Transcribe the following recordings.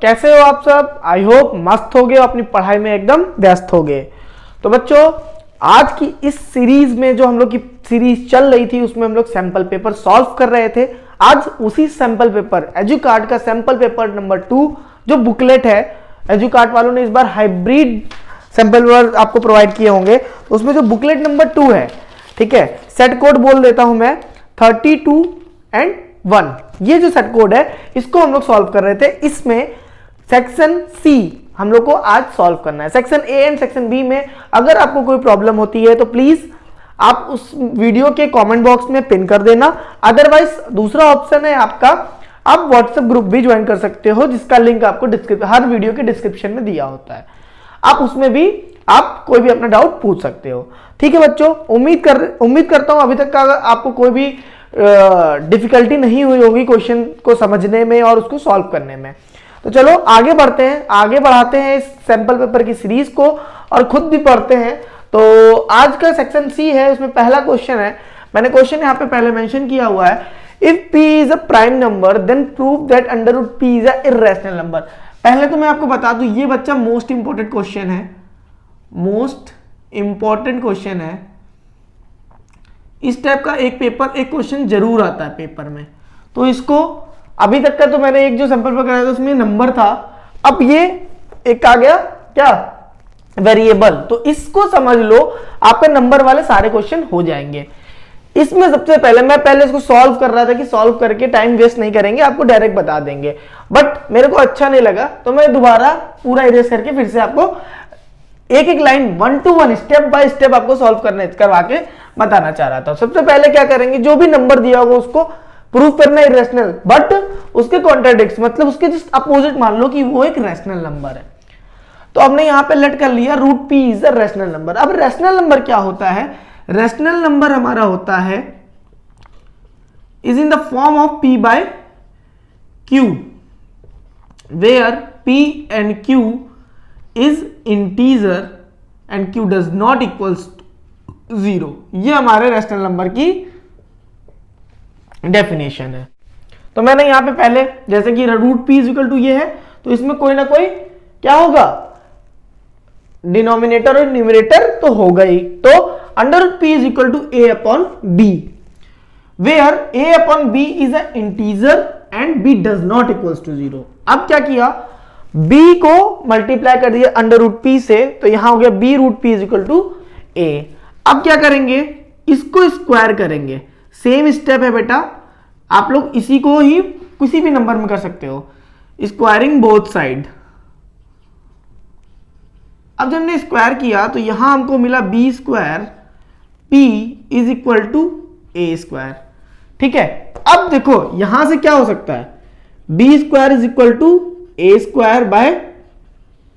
कैसे हो आप सब? आई होप मस्त हो गए, अपनी पढ़ाई में एकदम व्यस्त हो गए। तो बच्चों, आज की इस सीरीज में जो हम लोग की सीरीज चल रही थी उसमें हम लोग सैंपल पेपर सॉल्व कर रहे थे। आज उसी सैंपल पेपर एजुकार्ड का सैंपल पेपर नंबर 2 जो बुकलेट है, एजुकार्ड वालों ने इस बार हाइब्रिड सैंपल पेपर आपको प्रोवाइड किए होंगे। उसमें जो बुकलेट नंबर 2 है, ठीक है, सेट कोड बोल देता हूं मैं 32 एंड 1, ये जो सेट कोड है इसको हम लोग सॉल्व कर रहे थे। इसमें सेक्शन सी हम लोग को आज सॉल्व करना है। Section A and section B में अगर आपको कोई प्रॉब्लम होती है तो प्लीज आप उस वीडियो के कमेंट बॉक्स में पिन कर देना। अदरवाइज दूसरा ऑप्शन है आपका, आप व्हाट्सएप ग्रुप भी ज्वाइन कर सकते हो जिसका लिंक आपको हर वीडियो के डिस्क्रिप्शन में दिया होता है। आप उसमें भी आप कोई भी अपना डाउट पूछ सकते हो। ठीक है बच्चों, उम्मीद करता हूं अभी तक का आपको कोई भी डिफिकल्टी नहीं हुई होगी क्वेश्चन को समझने में और उसको सॉल्व करने में। तो चलो आगे बढ़ते हैं, आगे बढ़ाते हैं इस सैंपल पेपर की सीरीज को और खुद भी पढ़ते हैं। तो आज का सेक्शन सी है, उसमें पहला क्वेश्चन है, मैंने क्वेश्चन यहाँ पे पहले मेंशन किया हुआ है, if p is a prime number then prove that under root p is a irrational number. पहले तो मैं आपको बता दूं ये बच्चा मोस्ट इंपॉर्टेंट क्वेश्चन है, मोस्ट इंपॉर्टेंट क्वेश्चन है। इस टाइप का एक क्वेश्चन जरूर आता है पेपर में। तो इसको अभी तक का तो मैंने एक जो सैंपल पेपर कराया था उसमें नंबर था, अब ये एक आ गया क्या, वेरिएबल। तो इसको समझ लो, आपके नंबर वाले सारे क्वेश्चन हो जाएंगे। इसमें सबसे पहले मैं इसको सॉल्व कर रहा था कि सॉल्व करके टाइम वेस्ट नहीं करेंगे, आपको डायरेक्ट बता देंगे, बट मेरे को अच्छा नहीं लगा तो मैं दोबारा पूरा इरेज करके फिर से आपको एक एक line 1 to 1 step by step आपको सॉल्व करवा के बताना चाह रहा था। सबसे पहले क्या करेंगे, जो भी नंबर दिया होगा उसको प्रूफ करना इरेशनल, बट उसके कॉन्ट्राडिक्ट मतलब उसके जस्ट अपोजिट मान लो कि वो एक रैशनल नंबर है। तो हमने यहां पे लेट कर लिया root p is a rational number. अब रैशनल नंबर क्या होता है, रैशनल नंबर हमारा होता है is in the form of p by q where p and q is integer and q does not equals 0। ये हमारे रैशनल नंबर की डेफिनेशन है। तो मैंने यहां पे पहले जैसे कि root p is equal to ये है, तो इसमें कोई ना कोई क्या होगा, डिनोमिनेटर और न्यूमरेटर तो होगा ही। तो under root p is equal to a upon b where a upon b is a integer and b does not equals to 0। अब क्या किया, b को मल्टीप्लाई कर दिया अंडर रूट p से, तो यहां हो गया b root p is equal to a। अब क्या करेंगे, इसको स्क्वायर करेंगे। सेम स्टेप है बेटा, आप लोग इसी को ही किसी भी नंबर में कर सकते हो, स्क्वायरिंग बोथ साइड। अब जब हमने स्क्वायर किया तो यहां हमको मिला B square p is equal to A square. ठीक है, अब देखो यहां से क्या हो सकता है, b square is equal to A square by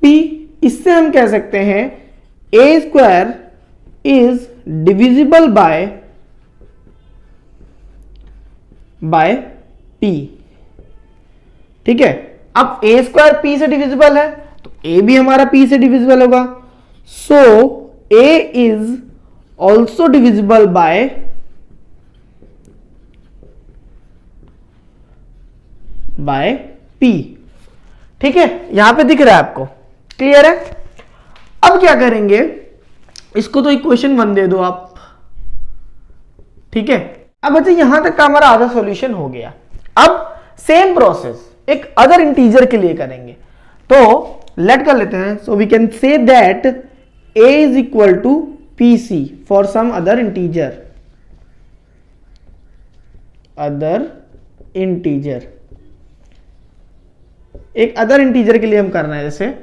p। इससे हम कह सकते हैं a square is divisible by p। ठीक है, अब a स्क्वायर p से डिविजिबल है तो a भी हमारा p से डिविजिबल होगा। So a is also divisible by p। ठीक है, यहां पे दिख रहा है आपको, क्लियर है। अब क्या करेंगे, इसको तो इक्वेशन 1 दे दो आप। ठीक है, अब बच्चे यहां तक का हमारा आधा सॉल्यूशन हो गया। अब सेम प्रोसेस एक अदर इंटीजर के लिए करेंगे, तो लेट कर लेते हैं। So we can say that a is equal to pc for some other integer, एक अदर इंटीजर के लिए हम कर रहे हैं, जैसे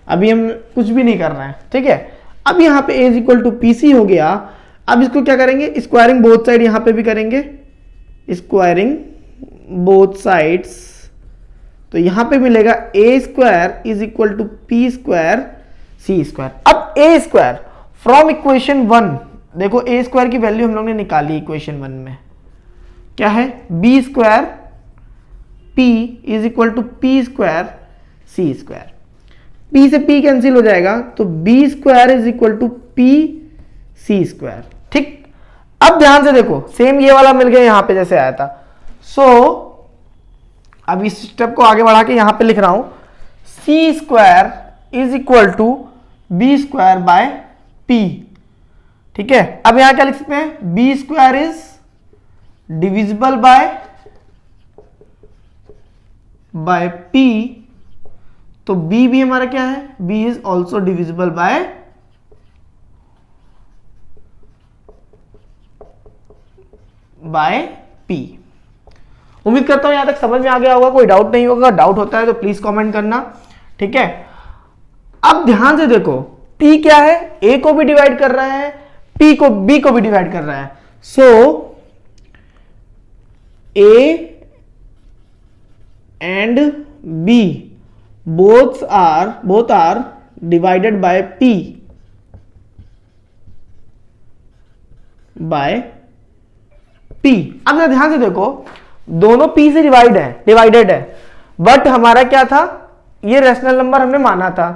अभी हम कुछ भी नहीं कर रहे हैं। ठीक है, अब यहां पे a is equal to pc हो गया। अब इसको क्या करेंगे, स्क्वायरिंग बोथ साइड यहां पे भी करेंगे, स्क्वायरिंग बोथ साइड्स। तो यहां पे मिलेगा a square is equal to p square c square. अब a स्क्वायर फ्रॉम इक्वेशन 1, देखो a स्क्वायर की वैल्यू हम लोग ने निकाली इक्वेशन 1 में, क्या है, b square p is equal to p square c square. p से p कैंसिल हो जाएगा तो b square is equal to p c square. ठीक, अब ध्यान से देखो सेम ये वाला मिल गया यहां पे जैसे आया था। सो अब इस स्टेप को आगे बढ़ा के यहां पे लिख रहा हूं, c square is equal to b square by p. ठीक है, अब यहां क्या लिख सकते हैं, b square is divisible by p, तो b भी हमारा क्या है, b is also divisible by p। उम्मीद करता हूं यहां तक समझ में आ गया होगा, कोई डाउट नहीं होगा, डाउट होता है तो प्लीज कमेंट करना। ठीक है, अब ध्यान से देखो, t क्या है, a को भी डिवाइड कर रहा है, b को भी डिवाइड कर रहा है। सो a and b both are divided by p अब जरा ध्यान से देखो, दोनों p से डिवाइडेड है, बट हमारा क्या था, ये रैशनल नंबर हमने माना था।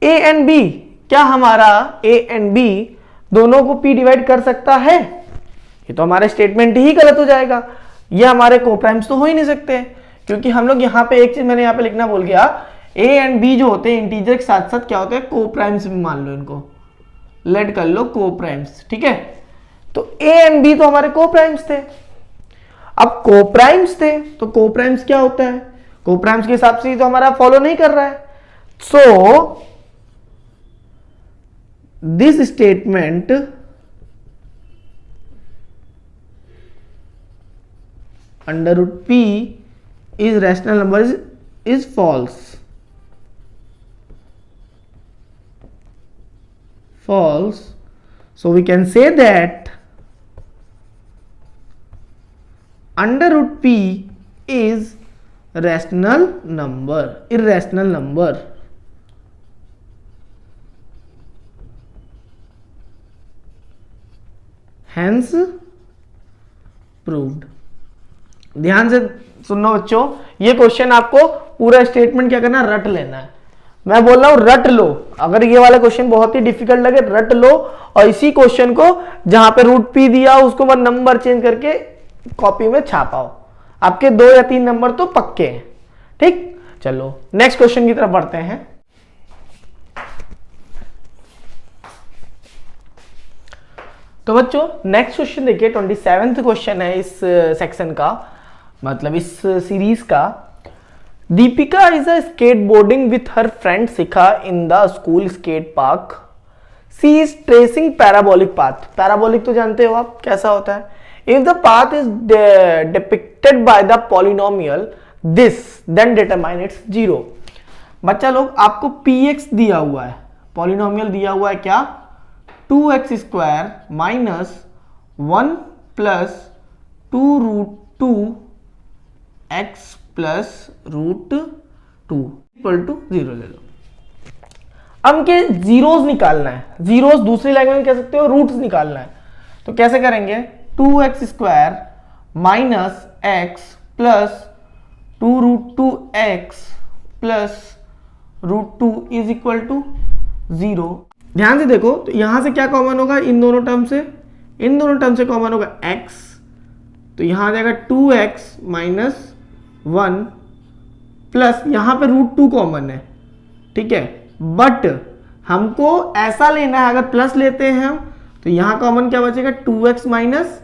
a एंड b, क्या हमारा a एंड b दोनों को p डिवाइड कर सकता है? ये तो हमारा स्टेटमेंट ही गलत हो जाएगा, ये हमारे कोप्राइम्स तो हो ही नहीं सकते, क्योंकि हम लोग यहाँ पे एक चीज मैंने यहाँ पे लिखना भूल गया, a एंड b जो होते हैं इंटीजर के साथ साथ क्या होते हैं, कोप्राइम्स भी मान लो, इनको लेट कर लो कोप्राइम्स। ठीक है, तो a एंड b तो हमारे कोप्राइम्स थे। अब कोप्राइम्स थे तो कोप्राइम्स क्या होता है, कोप्राइम्स के हिसाब से तो हमारा फॉलो नहीं कर रहा है। So this statement under root p is rational number is false. So we can say that under root p is irrational number. Hence proved. ध्यान से सुनो बच्चों, ये क्वेश्चन आपको पूरा स्टेटमेंट क्या करना है, रट लेना है। मैं बोल रहा हूं रट लो, अगर ये वाला क्वेश्चन बहुत ही डिफिकल्ट लगे रट लो, और इसी क्वेश्चन को जहां पे रूट पी दिया उसको बाद नंबर चेंज करके कॉपी में छापाओ, आपके 2 या 3 नंबर तो पक्के हैं। ठीक, चलो नेक्स्ट क्वेश्चन की तरफ बढ़ते हैं। तो बच्चों नेक्स्ट क्वेश्चन देखिए, 27वां क्वेश्चन है इस सेक्शन का, मतलब इस सीरीज का। Deepika is a skateboarding with her friend Shikha in the school skate park. She is tracing parabolic path. Parabolic तो जानते हो आप कैसा होता है। If the path is depicted by the polynomial this then determine its zero. बच्चा लोग आपको px दिया हुआ है, पॉलिनोमियल दिया हुआ है क्या, 2x square minus 1 plus 2 root 2 x plus root 2 equal to 0 ले लो। अब के जीरोस निकालना है, जीरोस दूसरी लैंग्वेज में कह सकते हो रूट्स निकालना है, तो कैसे करेंगे, 2x square minus x plus 2 root 2 x plus root 2 is equal to 0। ध्यान से देखो, तो यहां से क्या कॉमन होगा, इन दोनों टर्म से कॉमन होगा x, तो यहां आ जाएगा 2x माइनस 1 प्लस यहां पे रूट 2 कॉमन है। ठीक है, बट हमको ऐसा लेना है, अगर प्लस लेते हैं हम तो यहां कॉमन क्या बचेगा, 2x माइनस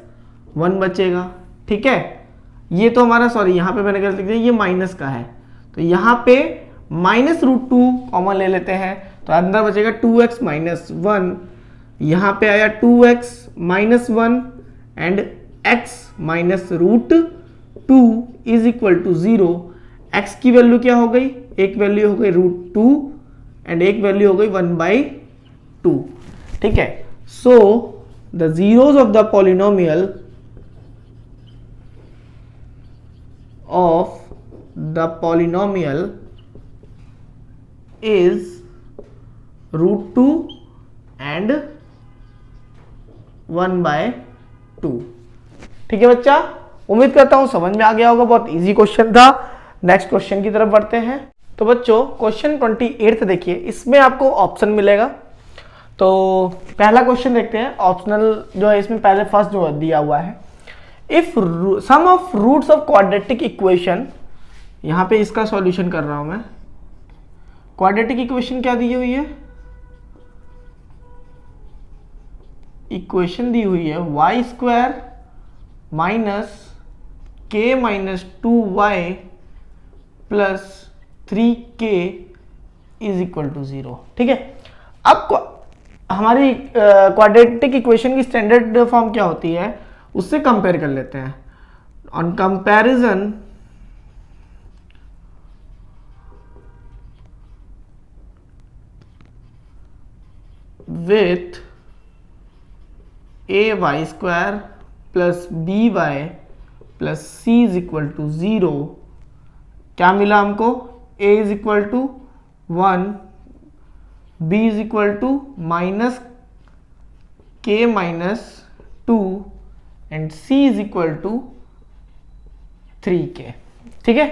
1 बचेगा। ठीक है, ये तो हमारा, सॉरी यहां पे मैंने गलत लिख दिया, ये माइनस का है, तो यहां पे माइनस रूट 2 कॉमन ले लेते हैं, तो अंदर बचेगा 2x माइनस 1, यहां पे आया 2x minus 1 and x minus root 2 is equal to 0। x की वैल्यू क्या हो गई, एक वैल्यू हो गई रूट 2 एंड एक वैल्यू हो गई 1/2। ठीक है, so the zeros of the polynomial is root 2 and 1/2। ठीक है बच्चा, उम्मीद करता हूं समझ में आ गया होगा, बहुत इजी क्वेश्चन था। नेक्स्ट क्वेश्चन की तरफ बढ़ते हैं। तो बच्चों क्वेश्चन 28 देखिए, इसमें आपको ऑप्शन मिलेगा। तो पहला क्वेश्चन देखते हैं, ऑप्शनल जो है इसमें पहले फर्स्ट जो दिया हुआ है, if sum of roots of quadratic equation, यहां पे इसका सॉल्यूशन कर रहा हूं मैं, क्वाड्रेटिक इक्वेशन क्या दी हुई है, इक्वेशन दी हुई है वाई स्क्वायर माइनस के minus 2y plus 3k is equal to 0। ठीक है, अब हमारी क्वाड्रेटिक इक्वेशन की स्टैंडर्ड फॉर्म क्या होती है उससे कंपेयर कर लेते हैं। On comparison with a y square plus b y plus c is equal to 0, क्या मिला हमको, a is equal to 1, b is equal to minus के minus 2 and c is equal to 3k। ठीक है,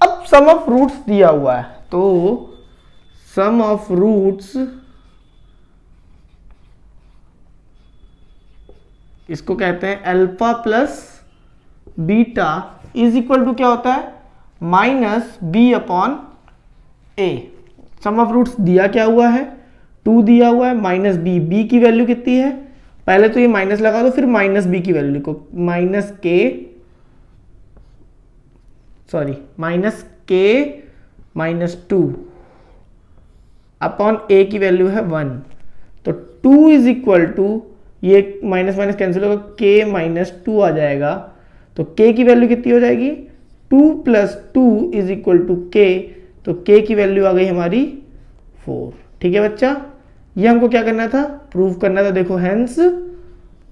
अब सम ऑफ रूट्स दिया हुआ है, तो सम ऑफ रूट्स इसको कहते हैं alpha plus beta is equal to क्या होता है, minus b upon a. Sum of roots दिया क्या हुआ है, 2 दिया हुआ है, माइनस बी, बी की वैल्यू कितनी है, पहले तो ये माइनस लगा दो फिर माइनस बी की वैल्यू लिखो, माइनस के माइनस 2 अपॉन ए की वैल्यू है 1, तो 2 इज इक्वल टू, ये माइनस माइनस कैंसिल होगा, के माइनस 2 आ जाएगा, तो k की वैल्यू कितनी हो जाएगी, 2 प्लस 2 इज इक्वल टू के, तो k की वैल्यू आ गई हमारी 4। ठीक है बच्चा, ये हमको क्या करना था, प्रूव करना था, देखो हेंस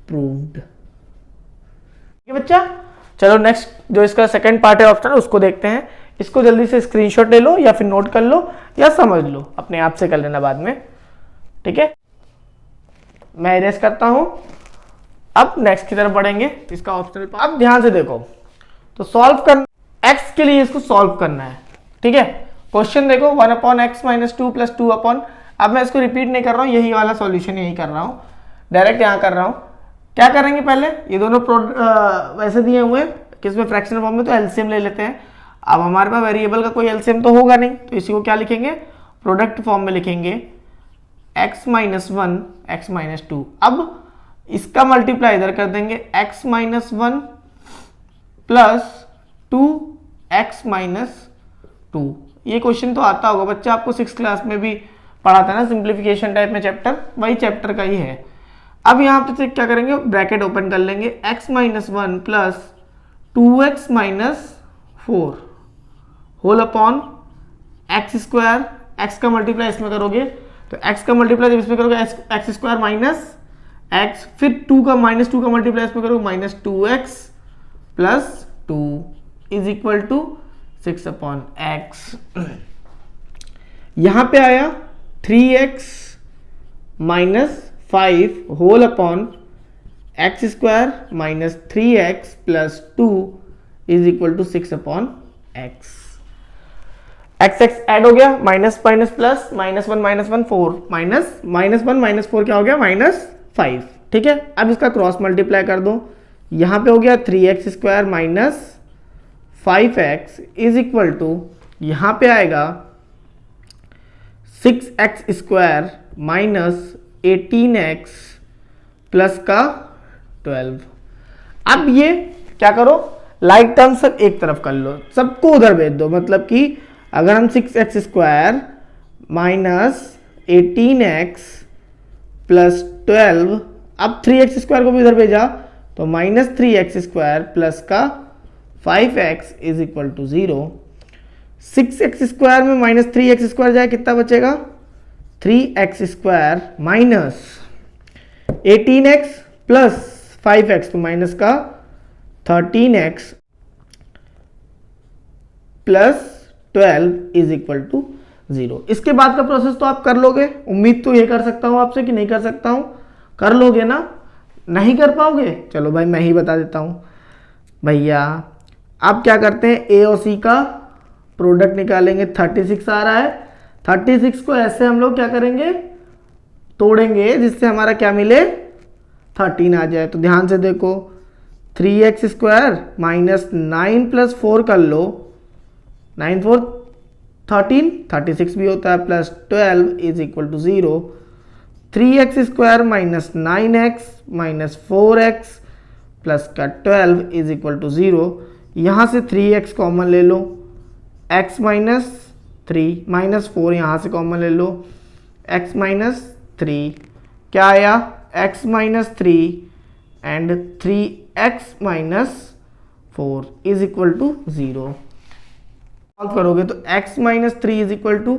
प्रूव्ड। ठीक है बच्चा, चलो नेक्स्ट जो इसका सेकंड पार्ट है ऑप्शन उसको देखते हैं। इसको जल्दी से स्क्रीनशॉट ले लो या फिर नोट कर लो या समझ लो, अपने आप से कर लेना बाद में। ठीक है, मैं इरेज करता हूं, अब नेक्स्ट की तरफ बढ़ेंगे, इसका ऑप्शनल। अब ध्यान से देखो, तो सॉल्व कर x के लिए इसको सॉल्व करना है। ठीक है, क्वेश्चन देखो 1 upon x minus 2 plus 2 upon, अब मैं इसको रिपीट नहीं कर रहा हूँ, यही वाला सॉल्यूशन यही कर रहा हूँ, डायरेक्ट यहाँ कर रहा हूँ। क्या करेंगे, पहले ये दोनों वैसे दिए हुए किसमें फ्रैक्शनल फॉर्म में, तो एलसीएम ले लेते हैं। अब हमारे पास वेरिएबल का कोई एलसीएम तो होगा नहीं, तो इसी को क्या लिखेंगे, प्रोडक्ट फॉर्म में लिखेंगे x माइनस 1 x माइनस 2। अब इसका मल्टीप्लाई इधर कर देंगे, x minus 1 plus 2 x minus 2। ये क्वेश्चन तो आता होगा बच्चा, आपको 6th क्लास में भी पढ़ा था ना, सिंप्लीफिकेशन टाइप में चैप्टर, वही चैप्टर का ही है। अब यहाँ पे क्या करेंगे, ब्रैकेट ओपन कर लेंगे, x minus 1 plus 2x minus 4 whole upon x square, x का मल्टीप्लाई इसमें करोगे तो x का मल्टीप्लाई जब इसमें करोगे एक्स स्क्वायर माइनस x, फिर 2 का माइनस 2 का मल्टीप्लाई इसमें करोगे minus 2x plus 2 is equal to 6 upon x. यहां पे आया 3x minus 5 whole upon x square minus 3x plus 2 is equal to 6 upon x. X x add हो गया, minus minus plus, minus 1 4, minus 1 4 क्या हो गया, -5। ठीक है, अब इसका क्रॉस मल्टीप्लाई कर दो, यहां पे हो गया 3x square minus 5x is equal to, यहां पे आएगा 6x square minus 18x plus का 12। अब ये क्या करो, लाइक टर्म सब एक तरफ कर लो, सबको उधर भेज दो, मतलब कि अगर हम 6x square minus 18x plus 12, अब 3x स्क्वायर को भी इधर भेजा तो माइनस 3x स्क्वायर प्लस का 5x is equal to 0। 6x square में माइनस 3x स्क्वायर जाए, कितना बचेगा, 3x square minus 18x plus 5x, तो माइनस का 13x plus 12 is equal to 0। इसके बाद का प्रोसेस तो आप कर लोगे, उम्मीद तो ये कर सकता हूं आपसे कि नहीं कर सकता हूं, कर लोगे ना, नहीं कर पाओगे, चलो भाई मैं ही बता देता हूं भैया। आप क्या करते हैं, ए और सी का प्रोडक्ट निकालेंगे, 36 आ रहा है, 36 को ऐसे हम लोग क्या करेंगे, तोड़ेंगे, जिससे हमारा क्या मिले, 13 आ जाए। तो ध्यान से देखो, 3x स्क्वायर माइनस 9 प्लस 4 कर लो, 9 4 13, 36 भी होता है, plus 12 is equal to 0, 3x² minus 9x minus 4x plus का 12 इज इक्वल टू 0। यहाँ से 3x कॉमन ले लो, x माइनस 3 माइनस 4 यहाँ से कॉमन ले लो, x माइनस 3 क्या आया, x minus 3 and 3x minus 4 is equal to 0। Solve करोगे तो x minus 3 is equal to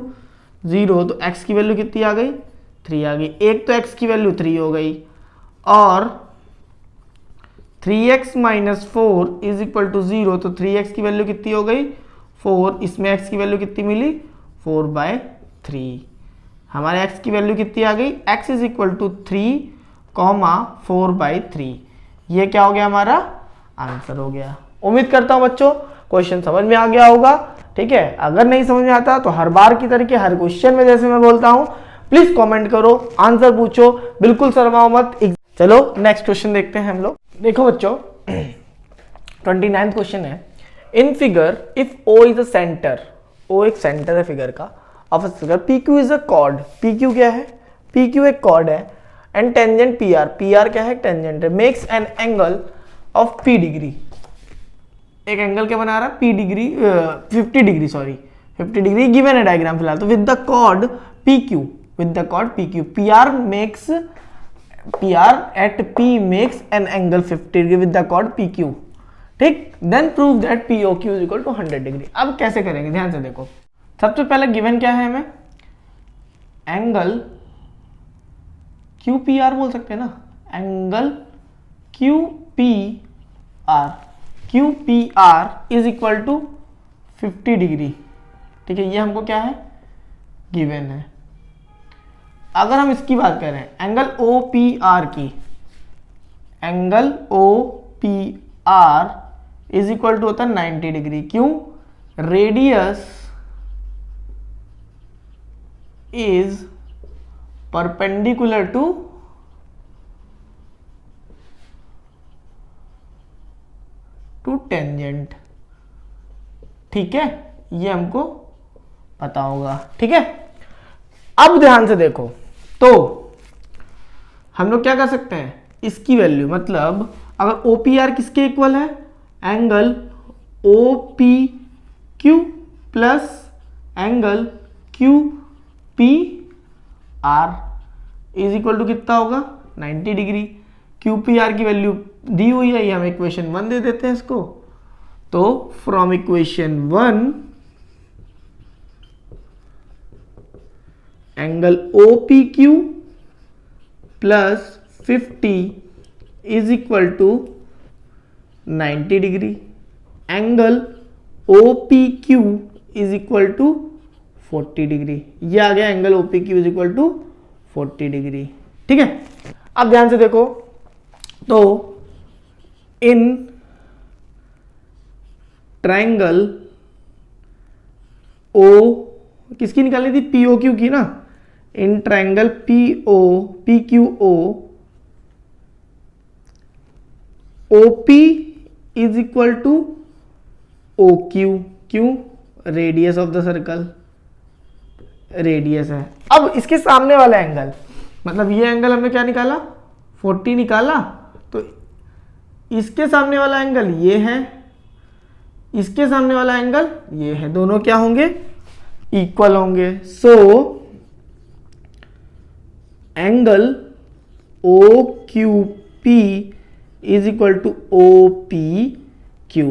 0, तो x की वैल्यू कितनी आ गई, 3 आ गई। एक तो x की वैल्यू 3 हो गई और 3x minus 4 is equal to 0, तो 3x की वैल्यू कितनी हो गई, 4। इसमें x की वैल्यू कितनी मिली, 4/3। हमारे x की वैल्यू कितनी आ गई, x इज इक्वल टू 3, 4/3। ये क्या हो गया, हमारा आंसर हो गया। उम्मीद करता हूं बच्चों क्वेश्चन समझ में आ गया होगा। ठीक है, अगर नहीं समझ में आता तो हर बार की तरीके हर क्वेश्चन में जैसे मैं बोलता हूं, प्लीज कमेंट करो, आंसर पूछो, बिल्कुल शर्माओ मत। चलो नेक्स्ट क्वेश्चन देखते हैं हम लोग। देखो बच्चों 29th क्वेश्चन है, in figure if O is a centre, O एक सेंटर है फिगर का, of a figure PQ is a cord, PQ क्या है, PQ एक कॉर्ड है, एंड टेंजेंट PR, PR क्या है, टेंजेंट है, makes an angle of P degree, एक एंगल क्या बना रहा है, P degree 50 degree, sorry 50 degree given है डायग्राम फिलहाल, तो with the chord PQ, with the chord PQ, PR at P makes an angle 50 degree with the chord PQ, ठीक। Then prove that POQ is equal to 100 degree. अब कैसे करेंगे, ध्यान से देखो। सबसे पहले गिवन क्या है हमें, एंगल QPR बोल सकते हैं ना, angle QPR is equal to 50 degree, ठीक है, ये हमको क्या है, गिवन है। अगर हम इसकी बात करें एंगल OPR की, angle OPR is equal to होता है 90 डिग्री, क्यों, radius is perpendicular to tangent, ठीक है, ये हमको पता होगा। ठीक है, अब ध्यान से देखो, तो हम लोग क्या कर सकते हैं, इसकी वैल्यू मतलब अगर OPR किसके इक्वल है, angle OPQ plus angle QPR is equal to कितना होगा, 90 डिग्री। QPR की वैल्यू दी हुई है, ये हम इक्वेशन 1 दे देते हैं इसको, तो from equation 1 angle OPQ plus 50 is equal to 90 degree, angle OPQ is equal to 40 degree, ये आ गया angle OPQ is equal to 40 degree. ठीक है, अब ध्यान से देखो, तो इन ट्रायंगल O किसकी निकालनी थी, POQ की ना, in triangle PQO OP is equal to OQ, क्यों, radius of the circle, radius है। अब इसके सामने वाला एंगल, मतलब ये एंगल हमने क्या निकाला, 40 निकाला, तो इसके सामने वाला एंगल ये है, इसके सामने वाला एंगल ये है, दोनों क्या होंगे, इक्वल होंगे। So angle OQP is equal to OPQ,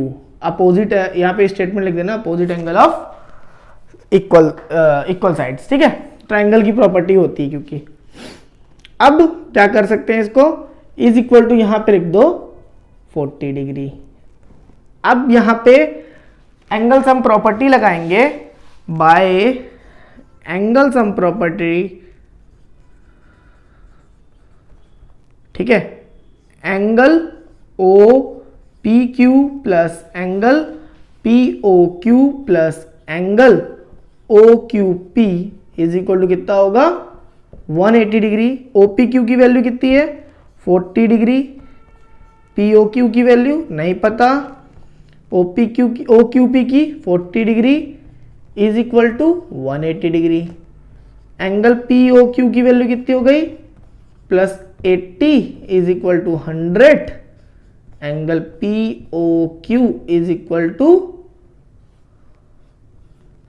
opposite है, यहाँ पे स्टेटमेंट लिख देना, opposite angle of equal sides. ठीक है, ट्रायंगल की प्रॉपर्टी होती है, क्योंकि अब क्या कर सकते हैं, इसको इज इक्वल टू यहां पे लिख दो 40 डिग्री। अब यहां पे एंगल सम प्रॉपर्टी लगाएंगे, बाय एंगल सम प्रॉपर्टी, ठीक है, angle OPQ plus angle POQ plus angle OQP is equal to कितना होगा, 180 डिग्री। OPQ की वैल्यू कितनी है, 40 डिग्री, POQ की वैल्यू नहीं पता, OQP की 40 degree, is equal to 180 degree. Angle P O Q की वैल्यू कितनी हो गई, plus 80 is equal to 100। Angle P O Q is equal to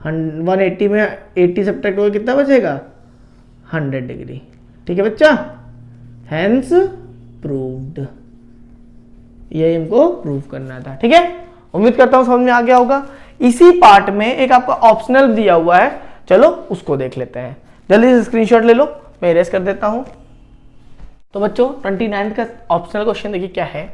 180 में 80 सब्ट्रैक्ट होगा, कितना बचेगा, 100 डिग्री। ठीक है बच्चा, हेंस प्रूव्ड। यही हमको प्रूव करना था। ठीक है, उम्मीद करता हूं समझ में आ गया होगा। इसी पार्ट में एक आपका ऑप्शनल दिया हुआ है, चलो उसको देख लेते हैं। जल्दी से स्क्रीनशॉट ले लो, मैं इरेज कर देता हूं। तो बच्चों 29 का ऑप्शनल क्वेश्चन देखिए क्या है।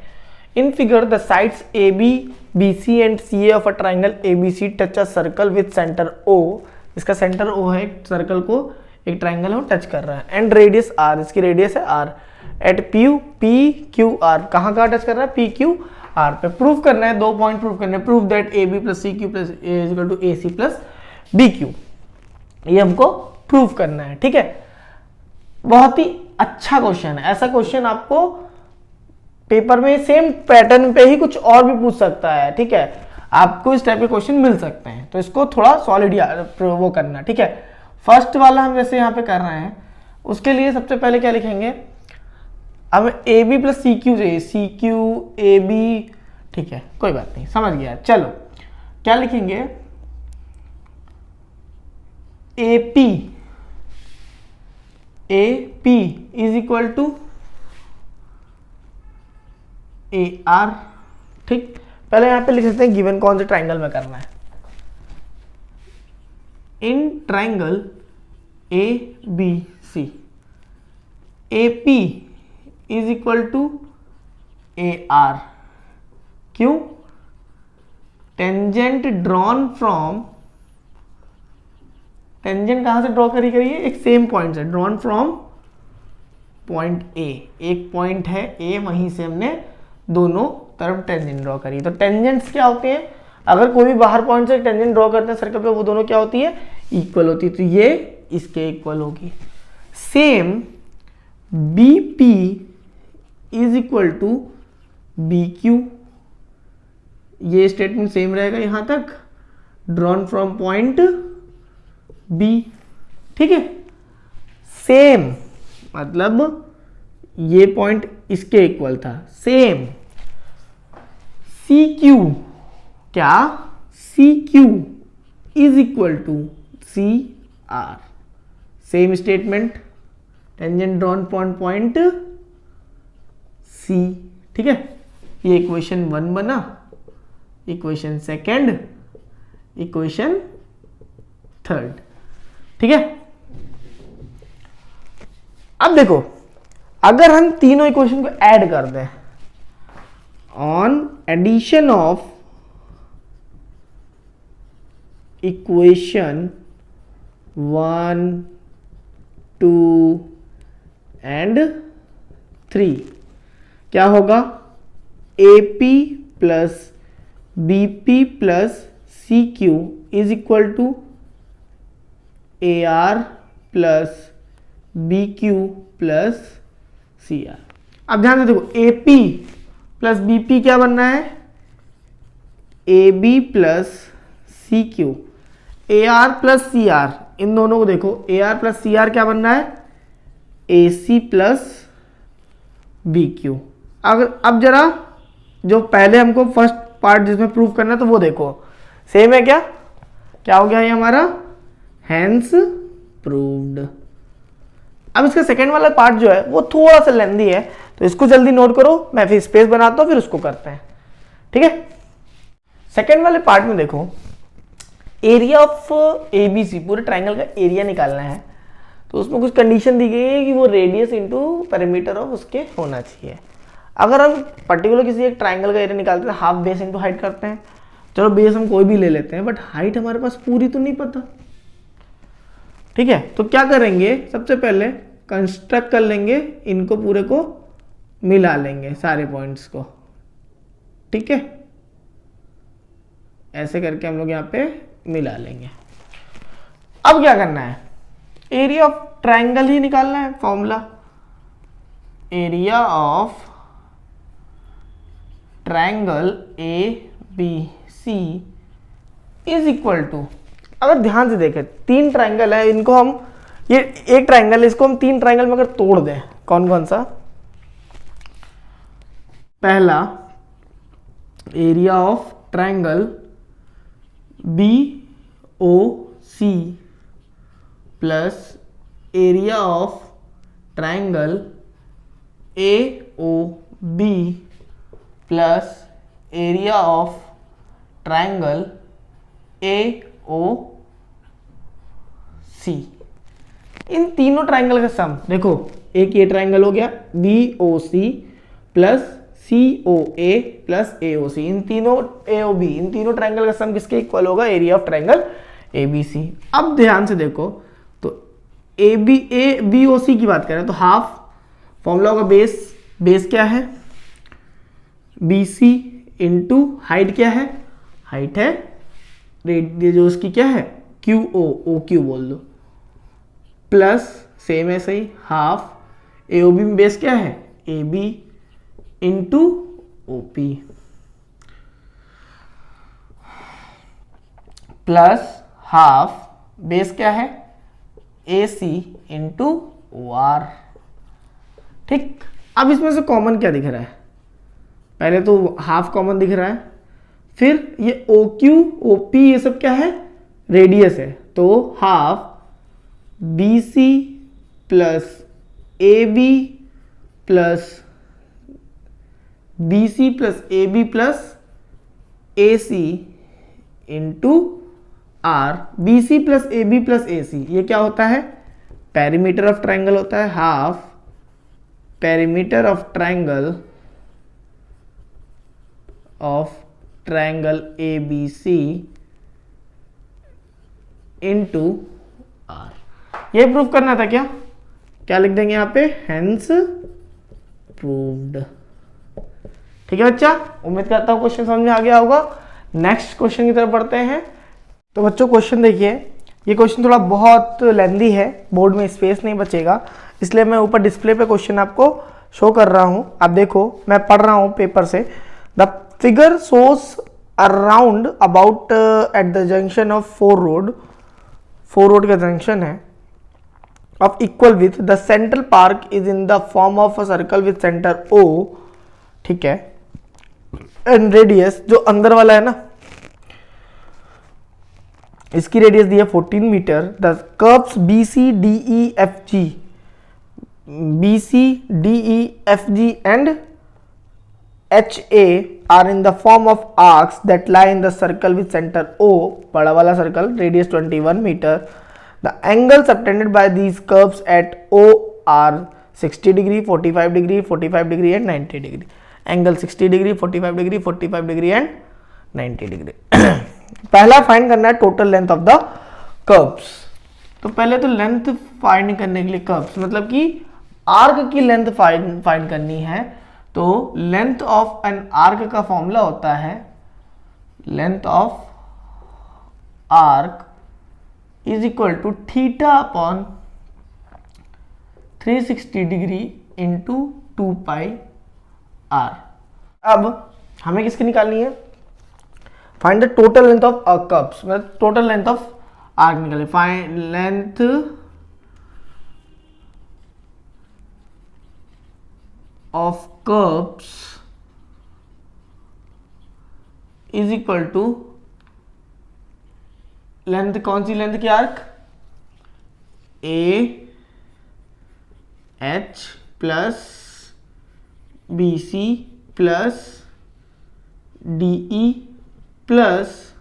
In figure the sides A B B C and C A of a triangle A B C touch a circle with centre O. इसका सेंटर ओ है, एक सर्कल को एक ट्राइंगल है वो टच कर रहा है, एंड रेडियस आर, इसकी रेडियस है R. At P Q R, कहाँ टच कर रहा है, पी क्यू आर पे। प्रूव करना है, 2 पॉइंट प्रूव करने हैं। Prove that A B plus C Q plus A is equal to A C plus B Q, ये हमको प्रूव करना है। ठीक है, बहुत ही अच्छा क्वेश्चन है। ऐसा क्वेश्चन आपको पेपर में सेम पैटर्न पे ही कुछ और भी पूछ सकता है। ठीक है, आपको इस टाइप के क्वेश्चन मिल सकते हैं, तो इसको थोड़ा सॉलिड वो करना। ठीक है, फर्स्ट वाला हम जैसे यहाँ पे कर रहे हैं, उसके लिए सबसे पहले क्या लिखेंगे, अब A B plus C Q चाहिए, सी क्यू ए बी। ठीक है, कोई बात नहीं, समझ गया। चलो क्या लिखेंगे, A P is equal to A R. ठीक, पहले यहां पे लिख सकते हैं गिवन कौन से ट्राइंगल में करना है। In triangle A B C, A P is equal to A R. क्यों, टेंजेंट ड्रॉन फ्रॉम, टेंजेंट कहां से ड्रॉ करिए, एक सेम पॉइंट से, ड्रॉन फ्रॉम पॉइंट ए। एक पॉइंट है ए, वहीं से हमने दोनों तरफ टेंजेंट ड्रॉ करी। तो टेंजेंट्स क्या होते हैं, अगर कोई भी बाहर पॉइंट से टेंजेंट ड्रॉ करते हैं सर्कल पे, वो दोनों क्या होती है, इक्वल होती है। तो ये इसके इक्वल होगी। Same B P is equal to B Q, ये स्टेटमेंट सेम रहेगा यहां तक, ड्रॉन फ्रॉम पॉइंट बी। ठीक है, सेम मतलब ये पॉइंट इसके इक्वल था। सेम सी क्यू, क्या, C Q is equal to C R. Same statement, tangent drawn point C. ठीक है, ये इक्वेशन 1 बना, इक्वेशन सेकंड, इक्वेशन थर्ड। ठीक है, अब देखो अगर हम तीनों इक्वेशन को ऐड कर दें, on addition of equation 1 2 and 3, क्या होगा, A P plus B P plus C Q is equal to A R plus B Q plus C R. अब ध्यान से देखो, A P plus B P क्या बनना है, A B plus C Q. A R plus C R, इन दोनों को देखो, A R plus C R क्या बनना है, A C plus B Q. अब जरा जो पहले हमको फर्स्ट पार्ट जिसमें प्रूव करना है, तो वो देखो सेम है क्या, क्या हो गया ये हमारा, हेंस प्रूव्ड। अब इसका सेकेंड वाला पार्ट जो है वो थोड़ा सा लेंदी है, तो इसको जल्दी नोट करो, मैं फिर स्पेस बनाता हूं, फिर उसको करते हैं। ठीक है, सेकेंड वाले पार्ट में देखो, एरिया ऑफ एबीसी, पूरे ट्राइंगल का एरिया निकालना है। तो उसमें कुछ कंडीशन दी गई है कि वो रेडियस इंटू पेरीमीटर ऑफ उसके होना चाहिए। अगर हम पर्टिकुलर किसी एक ट्राइंगल का एरिया निकालते हैं, हाफ बेस इंटू हाइट करते हैं। चलो बेस हम कोई भी ले लेते हैं, बट हाइट हमारे पास पूरी तो नहीं पता। ठीक है, तो क्या करेंगे, सबसे पहले कंस्ट्रक्ट कर लेंगे, इनको पूरे को मिला लेंगे सारे पॉइंट्स को। ठीक है, ऐसे करके हम लोग यहाँ पे मिला लेंगे। अब क्या करना है, एरिया ऑफ ट्राइंगल ही निकालना है। Formula, area of triangle A B C is equal to, अगर ध्यान से देखें 3 ट्राइंगल है, इनको हम, ये एक ट्राइंगल है, इसको हम 3 ट्राइंगल में अगर तोड़ दें, कौन कौन सा? पहला area of triangle BOC plus area of triangle AOB plus area of triangle AOC। इन तीनों ट्राइंगल का सम देखो, एक ये ट्राइंगल हो गया BOC plus COA plus AOC, इन तीनों AOB, इन तीनों ट्राइंगल का सम किसके इक्वल होगा? Area of triangle ABC। अब ध्यान से देखो तो BOC की बात करें तो हाफ फॉर्मूला होगा बेस क्या है? BC इंटू हाइट क्या है? हाइट है रेडियस जो उसकी क्या है? OQ बोल दो, प्लस सेम ऐसे ही हाफ AOB में बेस क्या है? AB into OP plus half base क्या है? AC into OR। ठीक, अब इसमें से कॉमन क्या दिख रहा है? पहले तो हाफ कॉमन दिख रहा है, फिर ये OQ OP ये सब क्या है? रेडियस है, तो half BC plus AB plus BC plus AB plus AC into R। BC plus AB plus AC ये क्या होता है? पेरीमीटर ऑफ ट्राइंगल होता है। Half perimeter of triangle ABC into R। ये प्रूव करना था क्या? क्या लिख देंगे यहाँ पे? Hence proved. ठीक है बच्चा, उम्मीद करता हूँ क्वेश्चन समझ में आ गया होगा। नेक्स्ट क्वेश्चन की तरफ बढ़ते हैं। तो बच्चों क्वेश्चन देखिए, ये क्वेश्चन थोड़ा बहुत लेंदी है, बोर्ड में स्पेस नहीं बचेगा, इसलिए मैं ऊपर डिस्प्ले पे क्वेश्चन आपको शो कर रहा हूँ। आप देखो, मैं पढ़ रहा हूँ पेपर से। The figure shows around about at the junction of 4 road का जंक्शन है of equal width, the central park is in the form of a circle with center O, ठीक है, and radius जो अंदर वाला है ना, इसकी रेडियस दी है 14 metre. The curves BC DE FG and HA are in the form of arcs that lie in the circle with center O, बड़ा वाला circle, radius 21 metre. The angles subtended by these curves at O are 60 degree, 45 degree, 45 degree and 90 degree. Angle 60 degree, 45 degree, 45 degree and 90 degree. पहला find करना है total length of the curves. तो पहले तो length find करने के लिए curves मतलब कि आर्क की लेंथ फाइंड करनी है। तो लेंथ ऑफ एन आर्क का फॉर्मूला होता है length of arc is equal to theta upon 360 degree into 2 pi R. अब हमें किसकी निकालनी है? Find the total length of curves, मतलब टोटल लेंथ ऑफ आर्क निकाले। Find length of curves is equal to length, कौन सी लेंथ की arc? AH plus BC plus DE plus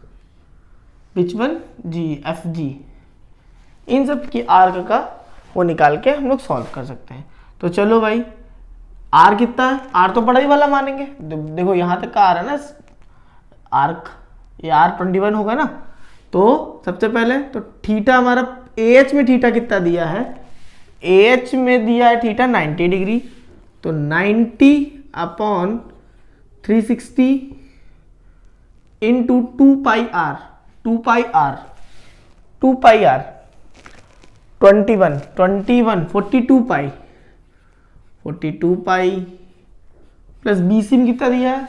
which one FG। इन सब की आर्क का वो निकाल के हम लोग सॉल्व कर सकते हैं। तो चलो भाई, आर कितना है? आर तो बड़ा ही वाला मानेंगे। देखो यहां तक का आर है ना आर्क, ये R21 होगा ना। तो सबसे पहले तो थीटा हमारा AH में थीटा कितना दिया है? AH में दिया है थीटा 90 डिग्री, तो 90 upon 360 into 2 pi R 21 42 pi plus BC में कितना दिया है?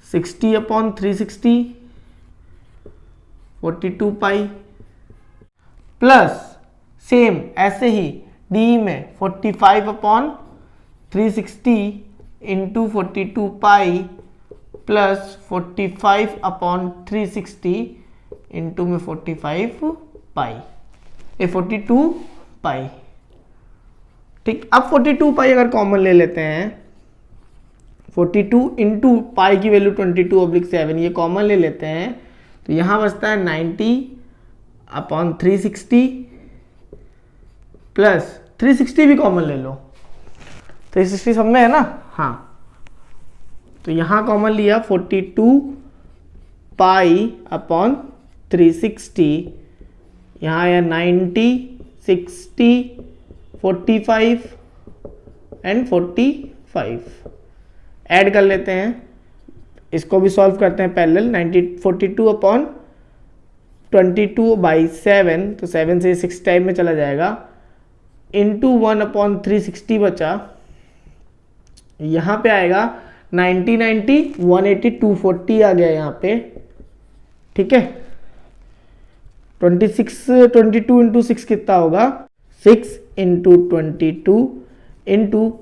60 अपॉन 360 42 पाई प्लस सेम ऐसे ही डी में 45 upon 360 into 42 pi plus 45 upon 360 into में 45 पाई, ये 42 पाई। ठीक, अब 42 पाई अगर कॉमन ले लेते हैं, 42 इंटू पाई की वैल्यू 22/7, ये कॉमन ले लेते हैं तो यहाँ बचता है 90 अपॉन 360 प्लस 360 भी कॉमन ले लो, 360 सब में है ना, हाँ, तो यहाँ कॉमन लिया 42 पाई अपॉन 360, यहाँ आया 90, 60, 45 एंड 45, ऐड कर लेते हैं, इसको भी सॉल्व करते हैं पैरेलल। 42 अपॉन 22/7, तो 7 से 6 टाइम में चला जाएगा, इंटू 1 अपॉन 360 बचा, यहाँ पे आएगा 90 90 180 240 आ गया यहाँ पे। ठीक है, 22 इंटू 6 कितना होगा, 6 इंटू 22 इंटू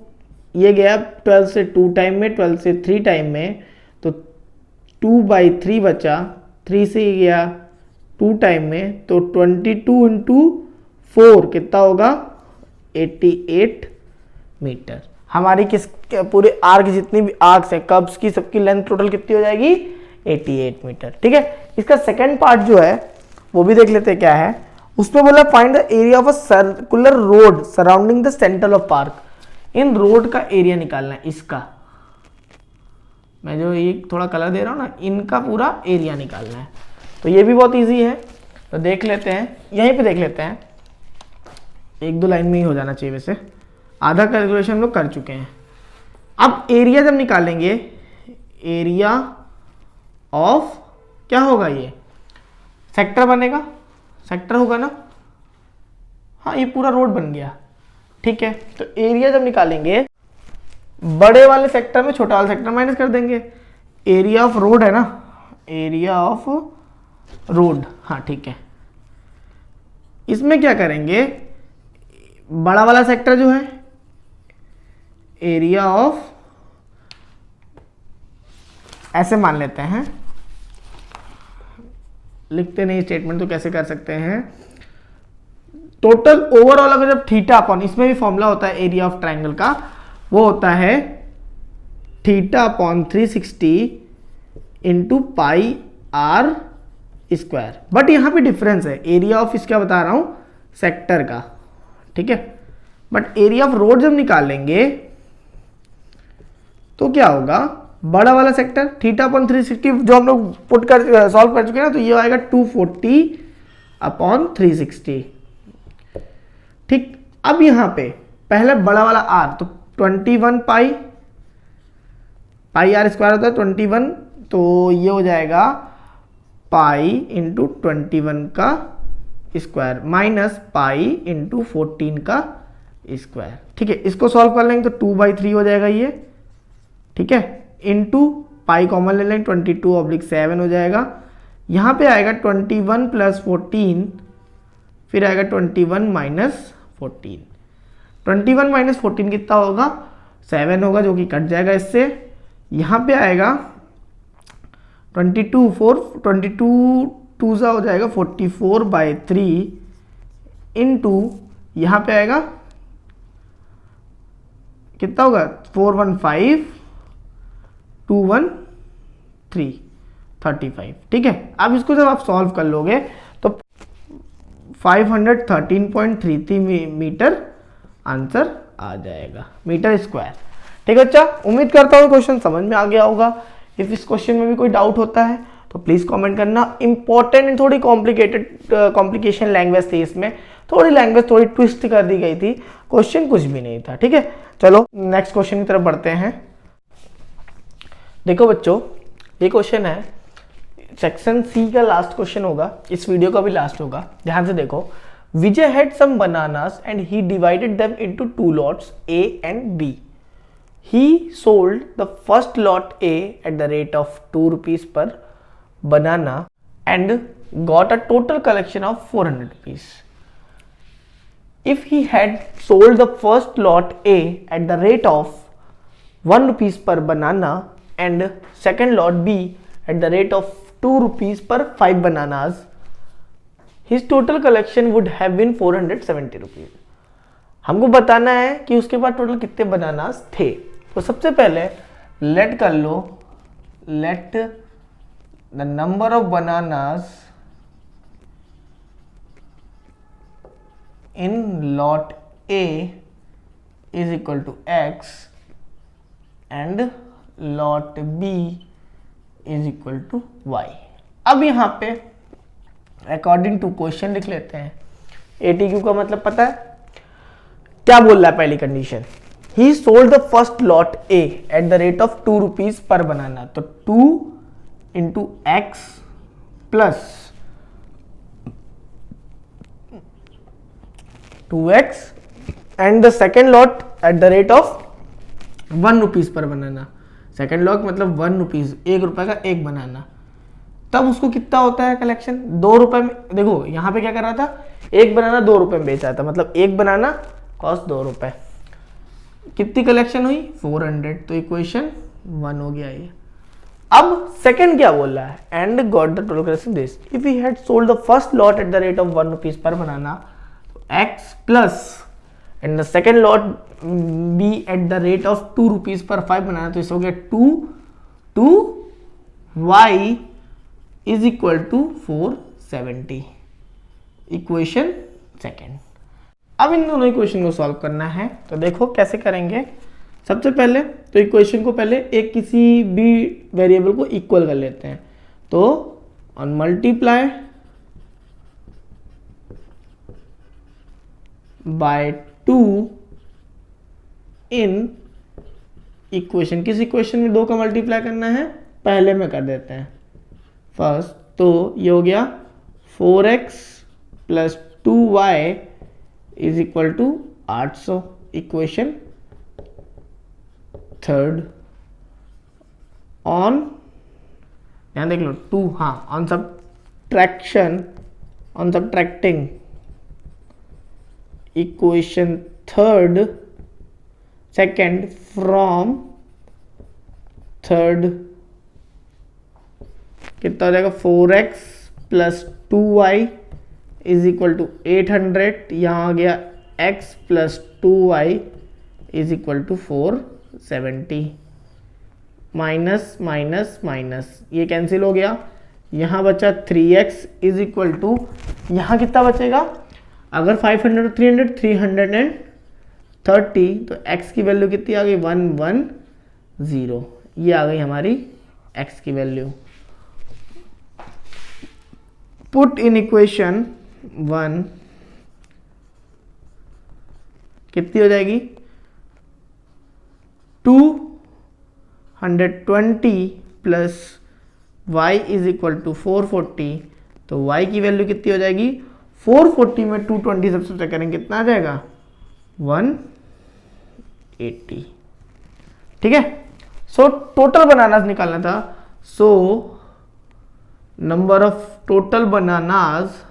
ये गया 12 से 2 टाइम में, 12 से 3 टाइम में, तो 2/3 बचा, 3 से गया 2 टाइम में, तो 22 इंटू 4 कितना होगा, 88 मीटर। हमारी किस पूरे आर्क जितनी भी आर्क्स है कर्व्स की, सबकी लेंथ टोटल कितनी हो जाएगी, 88 मीटर। ठीक है, इसका सेकंड पार्ट जो है वो भी देख लेते हैं क्या है। उसमें बोला find the area of a circular road surrounding the centre of park. In road का एरिया निकालना है, इसका मैं जो ये थोड़ा कलर दे रहा हूँ ना, इनका पूरा एरिया निकालना है। तो ये भी बहुत इजी है, तो देख लेते हैं, यहीं पे देख लेते हैं, 1-2 लाइन में ही हो जाना चाहिए, वैसे आधा कैलकुलेशन हम लोग कर चुके हैं। अब एरिया जब निकालेंगे, एरिया ऑफ क्या होगा, ये सेक्टर बनेगा, सेक्टर होगा ना, हाँ ये पूरा रोड बन गया। ठीक है, तो एरिया जब निकालेंगे, बड़े वाले सेक्टर में छोटा वाला सेक्टर माइनस कर देंगे, एरिया ऑफ रोड है ना, एरिया ऑफ रोड, हाँ ठीक है। इसमें क्या करेंगे, बड़ा वाला सेक्टर जो है एरिया ऑफ, ऐसे मान लेते हैं, लिखते नहीं स्टेटमेंट तो कैसे कर सकते हैं, टोटल ओवरऑल अगर जब थीटा अपॉन, इसमें भी फॉर्मूला होता है एरिया ऑफ ट्राइंगल का, वो होता है theta upon 360 into pi R square. But यहां पे डिफरेंस है, एरिया ऑफ इसका बता रहा हूं सेक्टर का, ठीक है, बट एरिया ऑफ रोड जब निकालेंगे तो क्या होगा, बड़ा वाला सेक्टर थीटा अपॉन 360 जो हम लोग पुट कर सॉल्व कर चुके हैं ना, तो ये आएगा 240 अपॉन 360। ठीक, अब यहां पे पहले बड़ा वाला आर, तो 21 पाई आर स्क्वायर होता है 21, तो ये हो जाएगा पाई इंटू 21 का स्क्वायर माइनस पाई इंटू 14 का स्क्वायर। ठीक है, इसको सॉल्व कर लेंगे तो 2/3 हो जाएगा ये, ठीक है, इंटू पाई कॉमन ले लेंगे 22/7 हो जाएगा। यहाँ पे आएगा 21 प्लस 14, फिर आएगा 21 माइनस 14। 21 माइनस 14 कितना होगा, 7 होगा, जो कि कट जाएगा इससे। यहाँ पे आएगा 22 2 हो जाएगा 44/3 इंटू यहाँ पे आएगा कितना होगा 415 213 35। ठीक है, अब इसको जब आप सॉल्व कर लोगे तो 513.33 मीटर आंसर आ जाएगा, मीटर स्क्वायर। ठीक है बच्चा, उम्मीद करता हूँ क्वेश्चन समझ में आ गया होगा। इफ इस क्वेश्चन में भी कोई डाउट होता है तो प्लीज कमेंट करना। इंपॉर्टेंट एंड थोड़ी कॉम्प्लिकेशन लैंग्वेज थी, इसमें थोड़ी लैंग्वेज थोड़ी ट्विस्ट कर दी गई थी, क्वेश्चन कुछ भी नहीं था। ठीक है, चलो नेक्स्ट क्वेश्चन की तरफ बढ़ते हैं। देखो बच्चों, ये क्वेश्चन है सेक्शन सी का लास्ट क्वेश्चन होगा, इस वीडियो का भी लास्ट होगा, ध्यान से देखो। Vijay had some bananas and he divided them into 2 lots A and B. He sold the first lot A at the rate of 2 rupees per banana and got a total collection of 400 rupees. If he had sold the first lot A at the rate of 1 rupees per banana and second lot B at the rate of 2 rupees per 5 bananas, his total collection would have been 470 rupees. हमको बताना है कि उसके पास total कितने bananas थे। तो सबसे पहले लेट कर लो, let the number of bananas in lot A is equal to X and lot B is equal to Y। अब यहाँ पे अकॉर्डिंग टू क्वेश्चन लिख लेते हैं। ATQ का मतलब पता है क्या बोल रहा है? पहली condition, he sold the first lot A at the rate of 2 rupees per banana. तो 2 into x plus 2x and the second lot at the rate of 1 rupees per banana. Second lot मतलब 1 rupees, 1 रुपए का एक बनाना। तब उसको कितना होता है कलेक्शन? 2 रुपए में। देखो यहां पे क्या कर रहा था, एक बनाना 2 रुपए में बेचा था, मतलब एक बनाना कॉस्ट 2 रुपए। कितनी कलेक्शन हुई? 400। तो इक्वेशन 1 हो गया ये। अब सेकंड क्या बोल रहा है? And got the total collection this. If he had sold the first lot at the rate of 1 rupees per banana, x plus and the second lot b at the rate of 2 rupees per 5 banana. तो इस हो गया 2 y is equal to 470। Equation second. अब इन दोनों equation को solve करना है। तो देखो कैसे करेंगे। सबसे पहले तो इक्वेशन को पहले एक किसी भी वेरिएबल को इक्वल कर लेते हैं। तो on multiply by 2 in equation. किस इक्वेशन में 2 का मल्टीप्लाई करना है? पहले में कर देते हैं फर्स्ट। तो ये हो गया 4x plus 2y is equal to 800। Equation third. On, यहां देख लो 2, हाँ, on subtraction, on subtracting equation third second from third, कितना हो जाएगा? 4x plus 2y is equal to 800। यहाँ आ गया x plus 2y is equal to 470। Minus minus minus ये कैंसिल हो गया। यहाँ बचा 3x इज इक्वल टू, यहाँ कितना बचेगा? अगर 500 300 330, तो x की वैल्यू कितनी आ गई? 110। ये आ गई हमारी x की वैल्यू। पुट इन इक्वेशन 1 कितनी हो जाएगी? 220 plus y is equal to 440। तो y की वैल्यू कितनी हो जाएगी? 440 में 220 सब्सट्रैक्ट करेंगे, कितना आ जाएगा? 180। ठीक है। सो टोटल बनानास निकालना था। So number of total bananas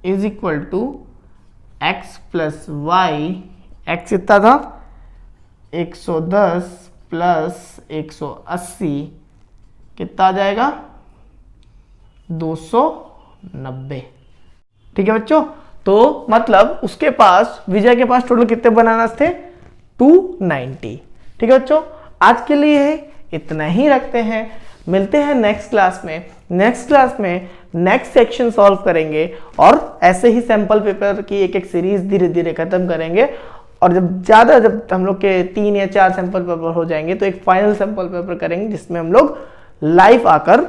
is equal to x plus y. X कितना था? 110 प्लस 180 कितना आ जाएगा? 290। ठीक है बच्चों। तो मतलब उसके पास, विजय के पास टोटल कितने बनानास थे? 290। ठीक है बच्चों, आज के लिए इतना ही रखते हैं। मिलते हैं नेक्स्ट क्लास में। नेक्स्ट क्लास में नेक्स्ट सेक्शन सॉल्व करेंगे और ऐसे ही सैंपल पेपर की एक एक सीरीज धीरे धीरे खत्म करेंगे। और जब हम लोग के 3 या 4 सैंपल पेपर हो जाएंगे तो एक फाइनल सैंपल पेपर करेंगे जिसमें हम लोग लाइव आकर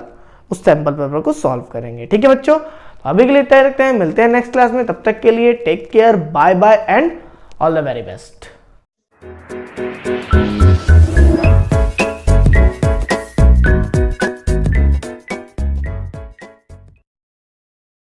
उस सैंपल पेपर को सॉल्व करेंगे। ठीक है बच्चों, तो अभी के लिए तय रखते हैं। मिलते हैं नेक्स्ट क्लास में। तब तक के लिए take care, bye bye and all the very best.